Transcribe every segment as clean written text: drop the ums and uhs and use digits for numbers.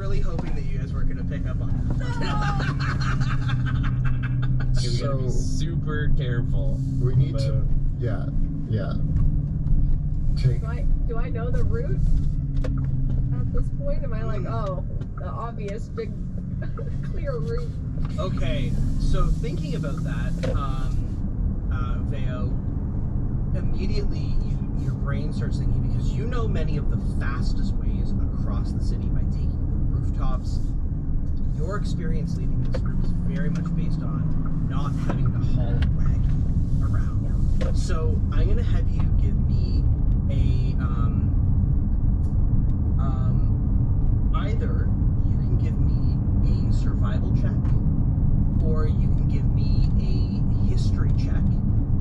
really hoping that you guys weren't going to pick up on that. We gotta be super careful. We need to, yeah. Do I know the route at this point? Am I like, oh, the obvious big clear route? Okay, so thinking about that, Veo, immediately your brain starts thinking, because you know many of the fastest ways across the city by taking the rooftops. Your experience leading this group is very much based on not having to haul a wagon around. Yeah. So I'm going to have you give me either you can give me a survival check, or you can give me a history check.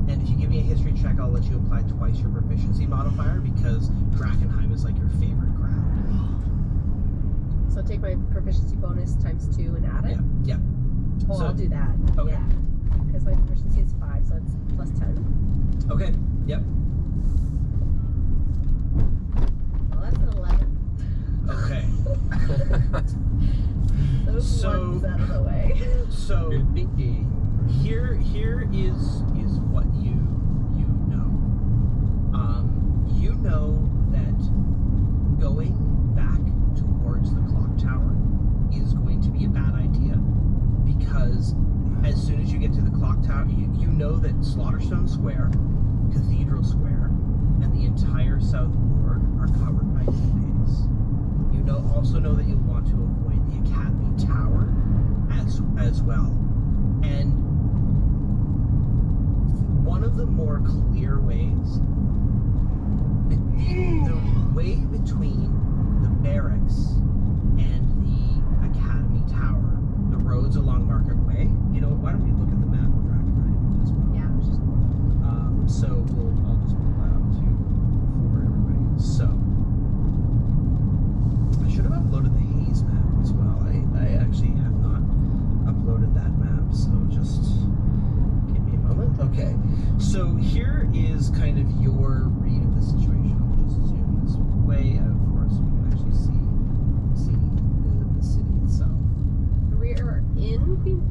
And if you give me a history check, I'll let you apply twice your proficiency modifier, because Drakkenheim is like your favorite ground. So take my proficiency bonus times 2 and add it? Yeah. Oh, So- I'll do that. Okay. Yeah. Because my proficiency is 5, so it's plus 10. Okay. Yep. Well, that's an 11. Okay. Those So- ones out of the way. So Good thinking. here is what you know. You know that going back towards the clock tower is going to be a bad idea, because as soon as you get to the clock tower, you know that Slaughterstone Square, Cathedral Square, and the entire South Board are covered by deep-haze. You also know that you'll want to avoid the Academy Tower as well. And one of the more clear ways, the way between the barracks and the Academy Tower, the roads along Market Way, why don't we look at the map of Drakkenheim as well? Yeah, it's just So I'll just pull that up too for everybody. So I should have uploaded the Haze map as well. I actually have not uploaded that map, so just give me a moment. Okay, so here is kind of your read of the situation. I'll just zoom this way out for us so we can actually see the city itself.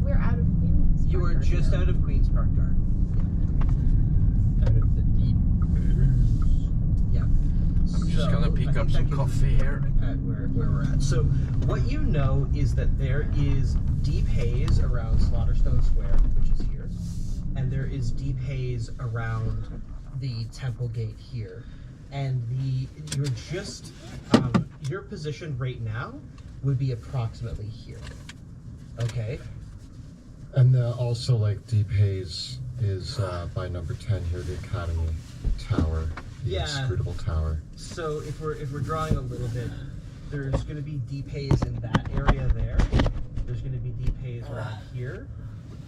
we're out of Queens. You are just out of Queen's Park Garden. Out of the deep ooze. Yeah. I'm just gonna pick up some coffee here. At where we're at. So what you know is that there is deep haze around Slaughterstone Square, which is here, and there is deep haze around the Temple Gate here. And your position right now would be approximately here. Okay. And also, like, Deep Haze is by number 10 here, the Academy Tower, the inscrutable tower. So if we're drawing a little bit, there's going to be deep haze in that area there. There's going to be deep haze around here.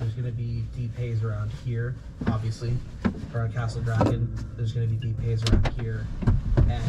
There's going to be deep haze around here, obviously, around Castle Draken. There's going to be deep haze around here, and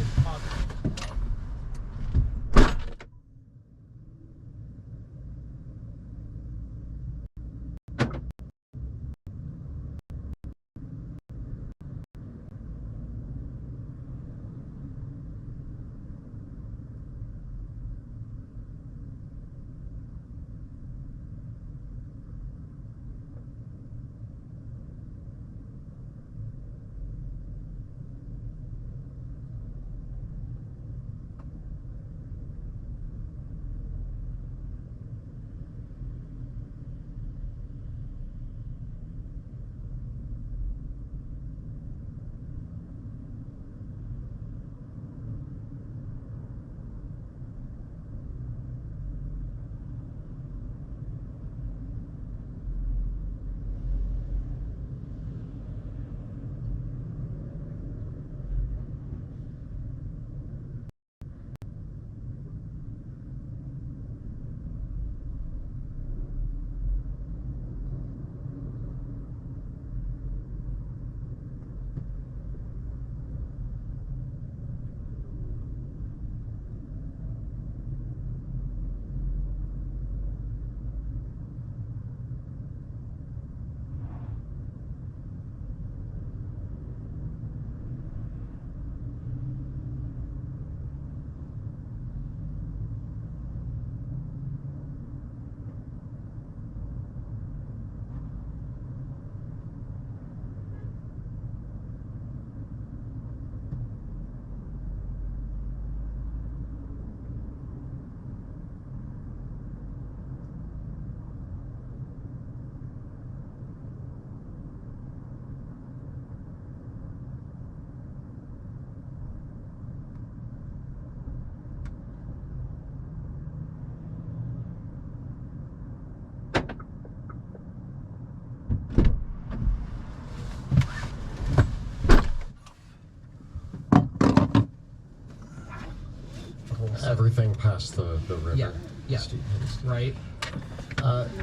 everything past the river. Yeah, yeah. Steep hills. right?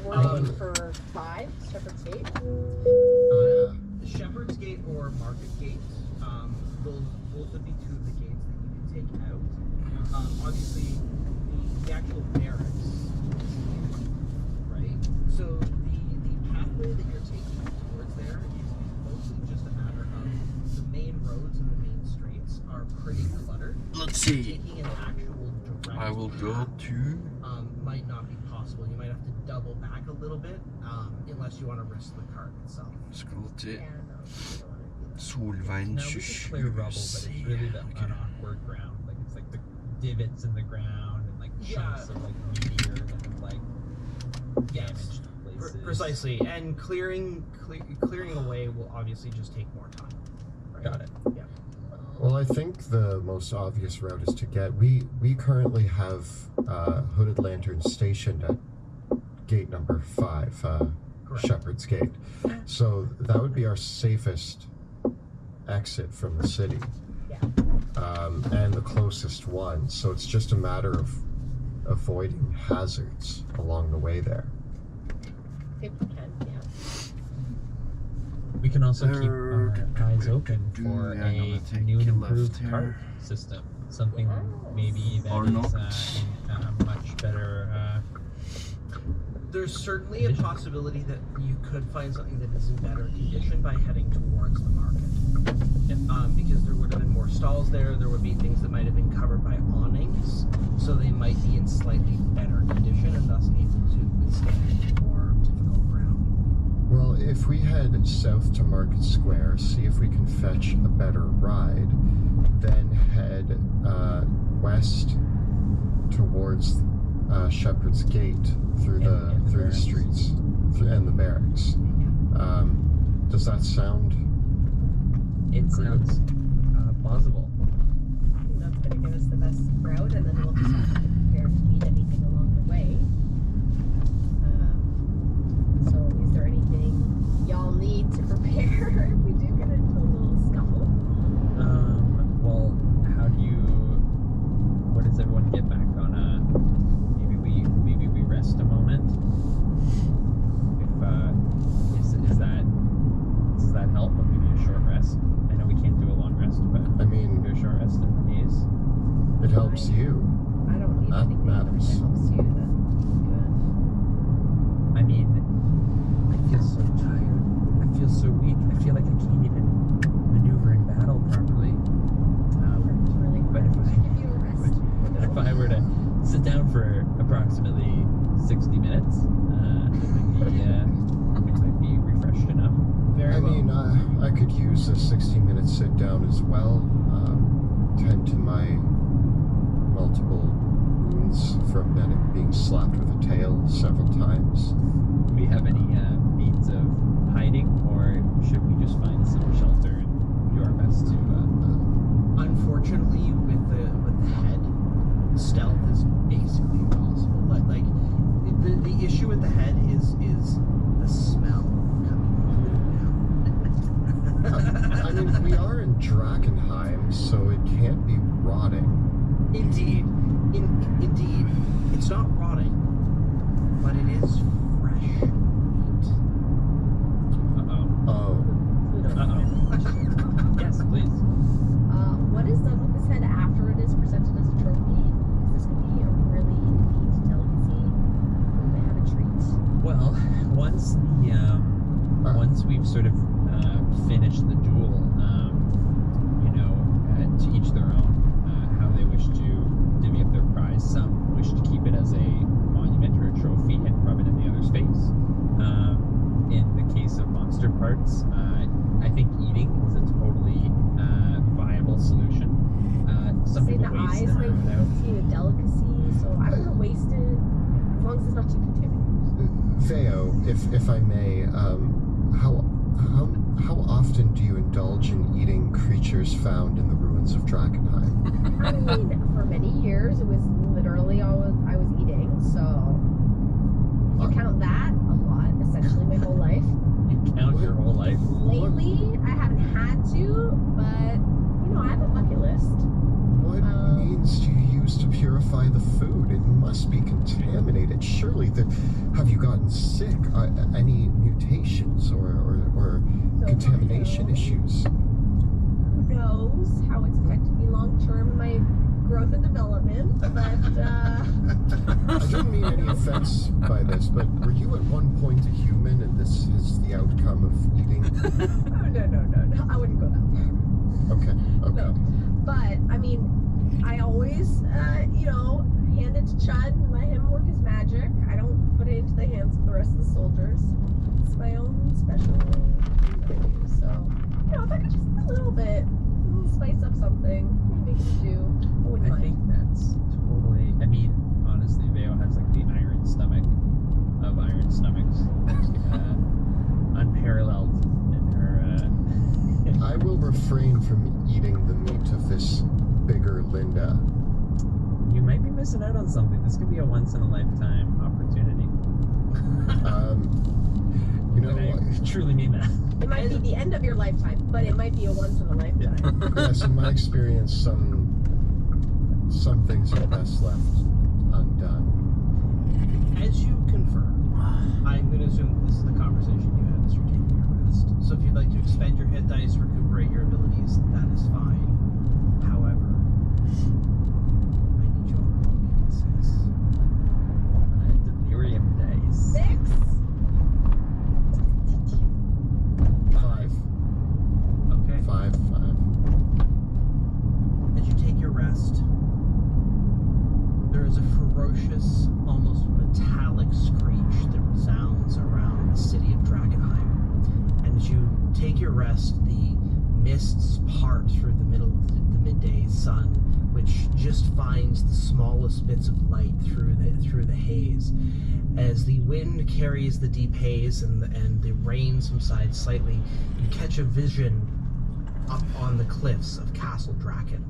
We're aiming for 5, Shepherd's Gate. Shepherd's Gate or Market Gate. Those would be two of the gates that you can take out. Obviously, the actual barracks, right? So the pathway that you're taking towards there is mostly just a matter of the main roads and the main streets are pretty cluttered. Let's see. Taking an actual direct I will go path, to might not be possible. You might have to double back a little bit, unless you want to risk the cart itself. scroll til Yeah, no. Solveien Now we can clear rubble, but it's really the unawkward ground. Like it's like the divots in the ground and like chunks of like meteor that have like damaged places. Precisely, and clearing away will obviously just take more time. Right? Got it. Yeah. Well, I think the most obvious route is to get. We currently have hooded lanterns stationed at gate number 5, Correct. Shepherd's Gate. So that would be our safest exit from the city, Yeah. and the closest one. So it's just a matter of avoiding hazards along the way there. If we can, yeah. We can also keep our eyes open for Yeah, I'm a gonna take new and a left improved here. cart system. Something Yes. maybe that Or is not. in a much better. There's certainly a possibility that you could find something that is in better condition by heading towards the market. Because there would have been more stalls there. There would be things that might have been covered by awnings, so they might be in slightly better condition and thus able to withstand more difficult ground. Well, if we head south to Market Square, see if we can fetch a better ride, then head west towards Shepherd's Gate through And the the barracks. streets and the barracks. Does that sound? It sounds plausible. I think that's going to give us the best route, and then we'll just have to be prepared to meet anything along the way. So, is there anything y'all need to prepare if we do get into a little scuffle? Well, how do you? What does everyone get back on? Maybe we rest a moment. If does that help? Or maybe a short rest. I know we can't do a long rest, but I mean, do a short rest in the maze. it helps you. I don't need That anything matters. that helps you. Then I mean, I feel so tired. I feel so weak. I feel like I can't even maneuver in battle properly. it's really But hard if to give you a rest. If I were to sit down for approximately 60 minutes, it might be refreshed enough. Very I well. mean, I could use a 60-minute sit down as well. Tend to my multiple wounds from being slapped with a tail several times. Do we have any means of hiding, or should we just find some shelter and do our best to? Unfortunately, with the head, stealth is basically impossible. Like the issue with the head is the smell coming off it now. I mean, we are in Drakenheim, so it can't be rotting. Indeed, indeed, it's not rotting, but it is fresh meat. Oh, Yes, please. What is done with this head after it is presented as a trophy? Is this going to be a really neat delicacy? Will they have a treat? Well, once we've sort of finished the duel, to each their own, how they wish to divvy up their prize. Some wish to keep it as a monument or a trophy and rub it in the other's face. In the case of monster parts, I think eating is a totally viable solution. Some Say people the waste eyes them. might be a delicacy, so I don't want to waste it as long as it's not too contaminated. Veo, if I may, how often do you indulge in eating creatures found in the ruins of Drakenheim? I mean, for many years, it was literally all I was eating, so if you count that a lot, essentially my whole life. You count your whole life. Lately, I haven't had to, but, I have a bucket list. What means do you use to purify have you gotten sick? Any mutations or So contamination who knows? issues? Who knows how it's affected me long term in my growth and development? But I don't mean any offense by this, but were you at one point a human and this is the outcome of eating? no, I wouldn't go that far. Okay. No. But I mean, I always, hand it to Chud and let him work his magic. I don't put it into the hands of the rest of the soldiers. It's my own special thing that I do. So, if I could just a little bit spice up something, maybe make it do. I wouldn't I mind. think that's totally. I mean, honestly, Veo has like the iron stomach of iron stomachs. Unparalleled in her. I will refrain from eating the meat of this bigger Linda. You might be missing out on something. This could be a once in a lifetime opportunity. And I truly mean that. It might be the end of your lifetime, but it might be a once in a lifetime. Yes, in my experience, some things are best left undone. As you confirm, I'm going to assume this is the conversation you had as you're taking your rest. So if you'd like to expend your hit dice, recuperate your abilities, that is fine. However, I need you all to roll me a d6. Delirium dice. 6. 5. Okay. 5. As you take your rest, there is a ferocious, almost metallic screech that resounds around the city of Dragonheim. And as you take your rest, the mists part through the middle of the midday sun, which just finds the smallest bits of light through the haze. As the wind carries the deep haze and the rain subsides slightly, you catch a vision up on the cliffs of Castle Draken.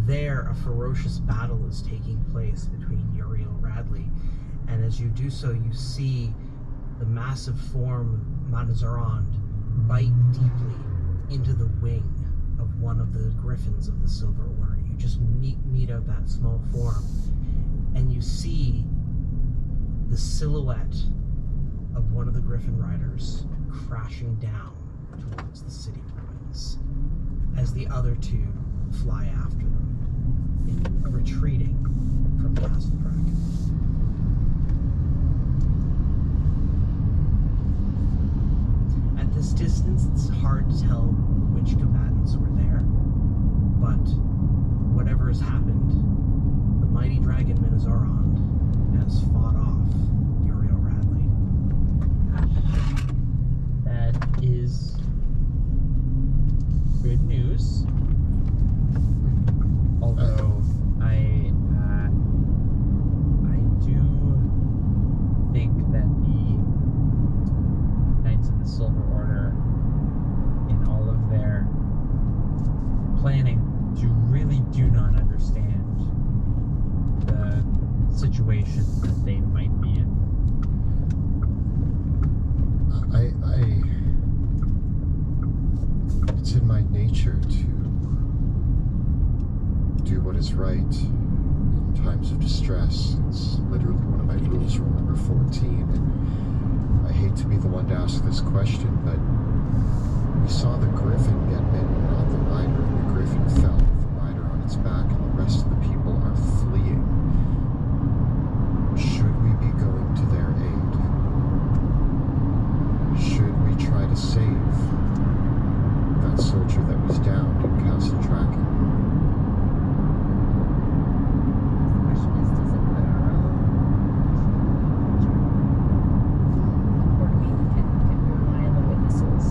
There, a ferocious battle is taking place between Uriel Radley, and as you do so, you see the massive form Manazarand bite deeply into the wing of one of the griffins of the Silver Order. You just meet out that small form, and you see the silhouette of one of the Griffin Riders crashing down towards the city ruins, as the other two fly after them, retreating from Castle Draken. At this distance, it's hard to tell which combatants were there, but whatever has happened, the mighty dragon Manazarand has fought off Uriel Radley. That is good news. Although I do think that the Knights of the Silver Order, in all of their planning, really do not understand the situation that they might be in. It's in my nature to do what is right in times of distress. It's literally one of my rules, rule number 14. And I hate to be the one to ask this question, but we saw the griffin get bitten, not the rider, and the griffin fell with the rider on its back, and the rest of the people are fleeing. Should we be going to their aid? Should we try to save that soldier that was downed in Castle Draken? The question is, does it put our own or do can we rely on the witnesses?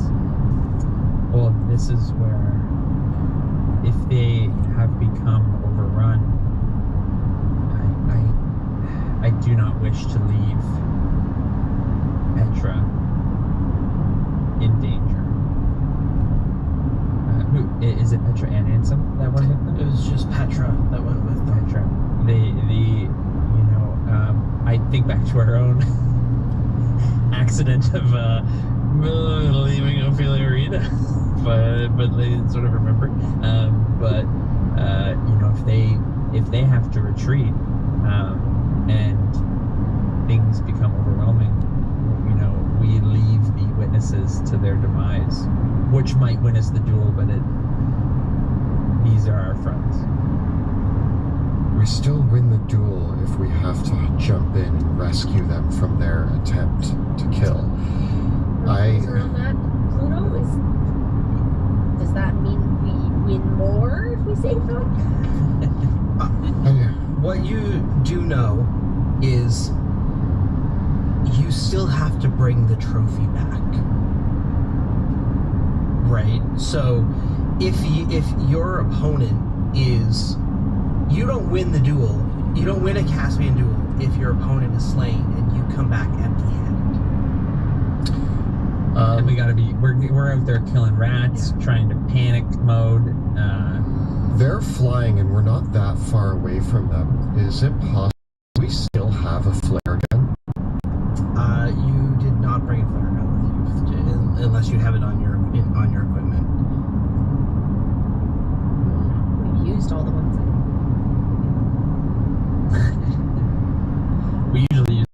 Well, this is where, if they have become overrun, I do not wish to leave Petra in danger. Is it Petra and Ansem that went with them? It was just Petra that went with them. Petra. I think back to our own accident of leaving Ophelia Arena, but they sort of remember. If they have to retreat, and things become witnesses to their demise, which might win us the duel, but these are our friends. We still win the duel if we have to jump in and rescue them from their attempt to kill. Around that, Pluto, does that mean we win more if we save them? What you do know is you still have to bring the trophy back, right? So if your opponent is, you don't win the duel, you don't win a Caspian duel if your opponent is slain and you come back empty-handed. And we gotta be, we're out there killing rats, trying to panic mode. They're flying and we're not that far away from them. Is it possible we still have a flare gun? You did not bring a flare gun with you, unless you have it on your equipment. We've used all the ones We usually use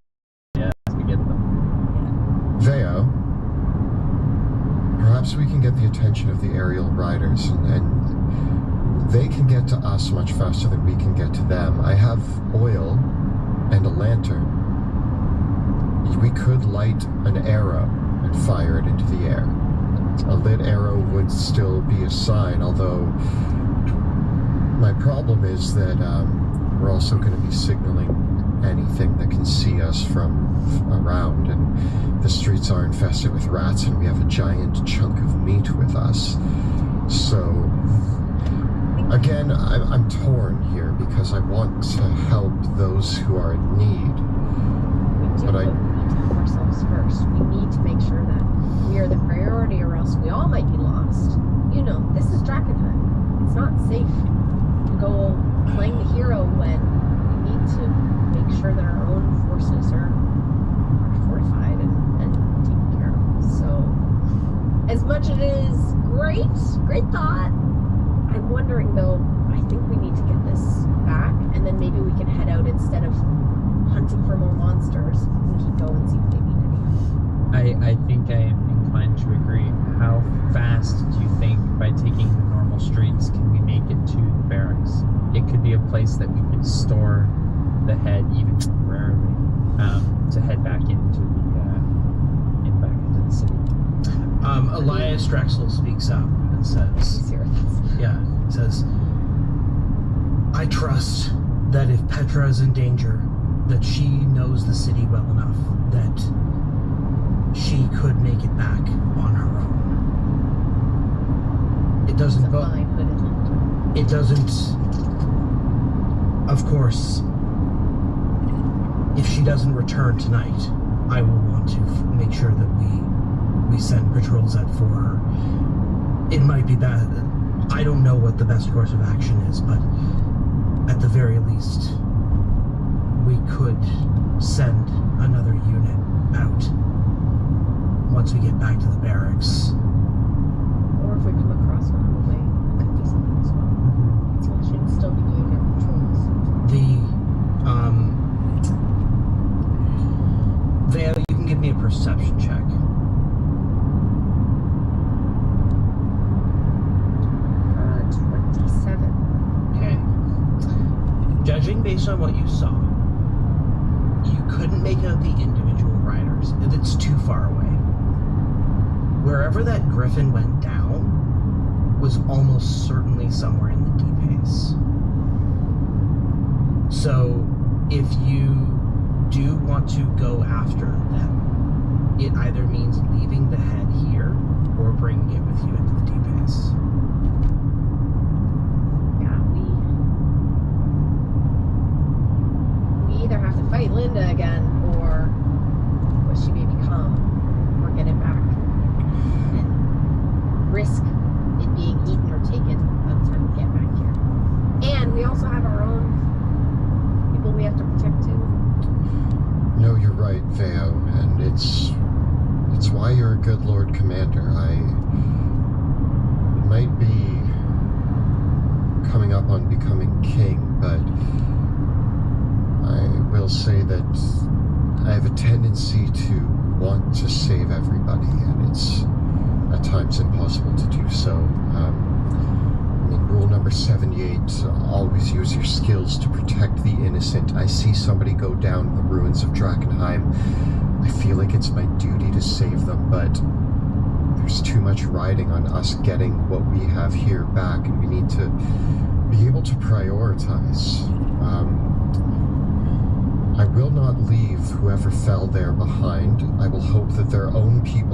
as we get them. Veo, perhaps we can get the attention of the aerial riders and they can get to us much faster than we can get to them. I have oil and a lantern. We could light an arrow and fire it into the air. A lit arrow would still be a sign, although my problem is that we're also going to be signaling anything that can see us from around, and the streets are infested with rats and we have a giant chunk of meat with us. So again, I'm torn here because I want to help those who are in need. We do, but we need to help ourselves first. We need to make sure that we are the priority, or else we all might be lost. You know, this is Drakenhut. It's not safe to go playing the hero when we need to make sure that our own forces are fortified and taken care of. So, as much as it is great thought, I'm wondering though, I think we need to get this back, and then maybe we can head out instead of hunting for more monsters. We can go and see if they need anything. I think I am inclined to agree. How fast do you think, by taking the normal streets, can we make it to the barracks? It could be a place that we could store the head, even temporarily, to head back into the city. Elias Drexel speaks up and says, I trust that if Petra is in danger, that she knows the city well enough that she could make it back on her own. It doesn't go. It doesn't. Of course, if she doesn't return tonight, I will want to make sure that we send patrols out for her. It might be bad. I don't know what the best course of action is, but at the very least, we could send another unit out once we get back to the barracks. Or if we come across one on the way, that could be something as well. So we should still be doing our patrols. Vale, you can give me a perception check. 27. Okay. Judging based on what you saw, you couldn't make out the individual riders. It's too far away. Wherever that griffin went down was almost certainly somewhere in the deep haze. So if you do want to go after them, it either means leaving the head here or bringing it with you into the deep haze. Yeah, we either have to fight Linda again, or what she may become, or get it back and risk it being eaten or taken by the time we get back here. And we also have our own people we have to protect too. No, you're right, Veo, and it's why you're a good Lord Commander. I might be coming up on becoming king, but I will say that I have a tendency to want to save everybody, and it's at times impossible to do so. I mean, rule number 78, always use your skills to protect the innocent. I see somebody go down in the ruins of Drakenheim. I feel like it's my duty to save them, but there's too much riding on us getting what we have here back, and we need to be able to prioritize. I will not leave whoever fell there behind. I will hope that their own people